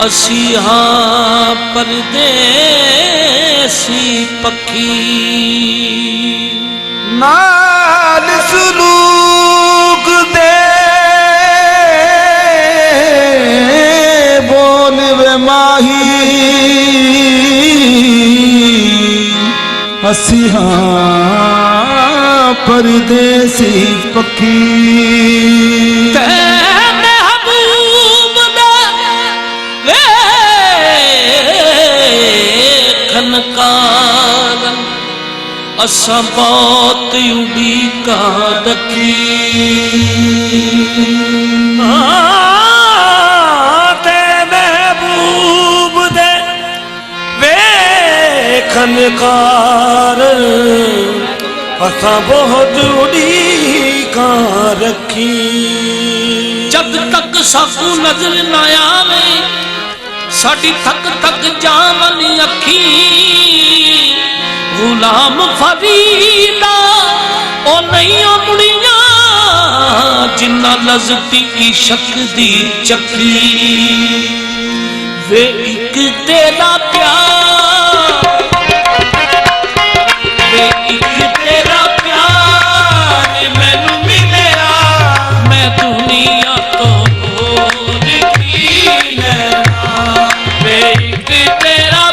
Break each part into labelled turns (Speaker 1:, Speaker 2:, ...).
Speaker 1: असी हाँ परदेसी पखी
Speaker 2: नाल सुलूक दे बोल वे माही असी हाँ परदेसी पखी
Speaker 1: असा बहुत उड़ीका रखी
Speaker 2: ते महबूब दे वेखन कार असा बहुत उड़ीका रखी
Speaker 1: जब तक साकू नजर न आवे साडी थक थक जावन अखी गुलाम फरीदा ओ नहीं मुड़िया जिन्ना लजती इश्क दी चक्की वे एक तेरा प्यार वे एक तेरा प्यार मैनू मिलिया मैं दुनिया तो भूल की लेना वे एक तेरा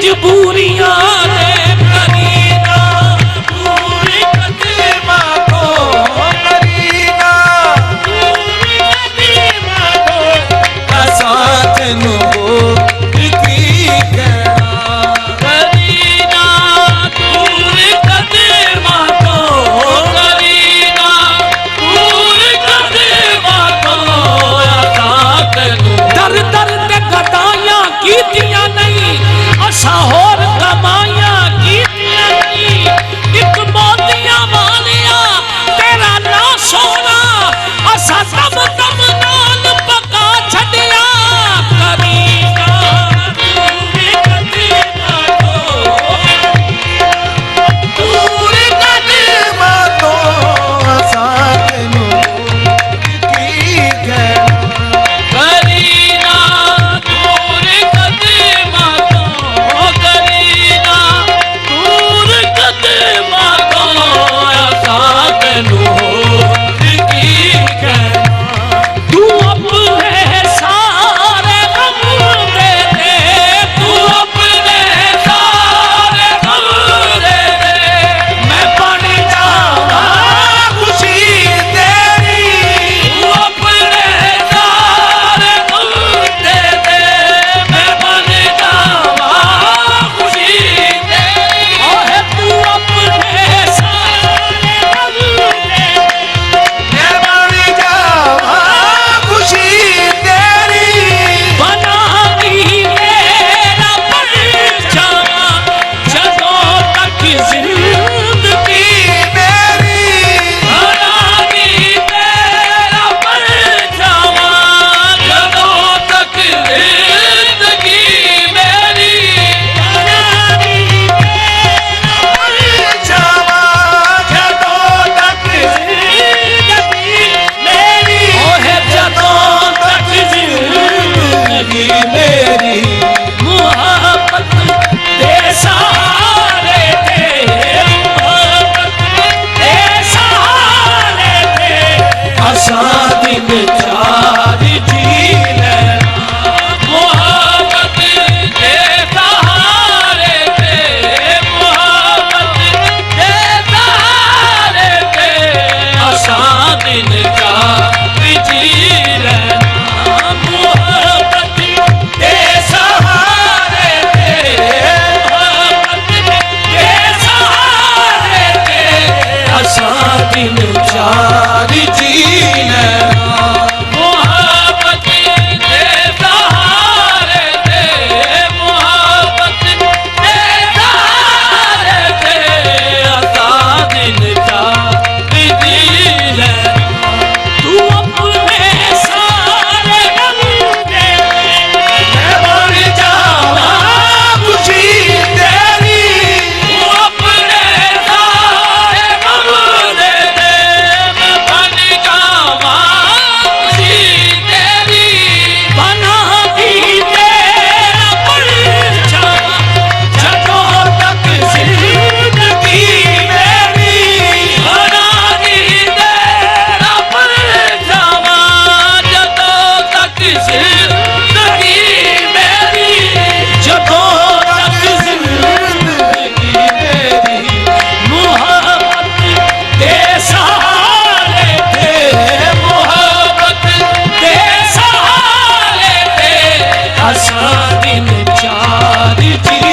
Speaker 1: मजबूरियां ने करीना दूर कदमा को करीना दूर कदमा को असा तेनू की कहना करीना दूर कदमा को करीना दूर कदमा को असा तेनू दर दर ते गदाइयां कीतियां नहीं असा होर कमाइयां कीतियां नहीं एक मोतियां वालिया तेरा ना सोना असा तम तम नाल पका छड़िया करीना दूर कदमा को असा तेनू की कहना करीना दूर कदमा को करीना दूर कदमा को असा तेनू की कहना तू अपने सारे गम दे दे तू अपने सारे गम दे दे मैं बन जावा खुशी तेरी तू अपने सारे गम दे दे मैं बन जावा खुशी तेरी ओहे तू अपने सारे गम दे दे मैं बन जावा खुशी तेरी बना दी मेरा परछावा जदों तक जिंदगी मेरी बना दी मेरा परछावा जदों तक जिंदगी मेरी बना दी मेरा परछावा जदों तक जिंदगी मेरी ओहे जदों तक जिंदगी मेरी मोहब्बत दे सहारे थे मोहब्बत दे सहारे थे असा दिन चार जी लेना मोहब्बत दे सहारे थे मोहब्बत दे सहारे थे असा दिन चार जी लेना मोहब्बत दे सहारे थे मोहब्बत दे सहारे थे असा दिन चार जी लेना मोहब्बत दे सहारे थे मोहब्बत दे सहारे थे असा दिन चार जी लेना तू अपने सारे गम दे मैं बन जावा खुशी तेरी तू अपने सारे गम दे दे मैं बन जावा खुशी तेरी बना दी मेरा परछावा जदों तक जिंदगी मेरी बना दी मेरा परछावा जदों तक जिंदगी मेरी जदों तक जिंदगी मेरी मोहब्बत दे सहारे थे मोहब्बत दे सहारे थे असा दिन चार जी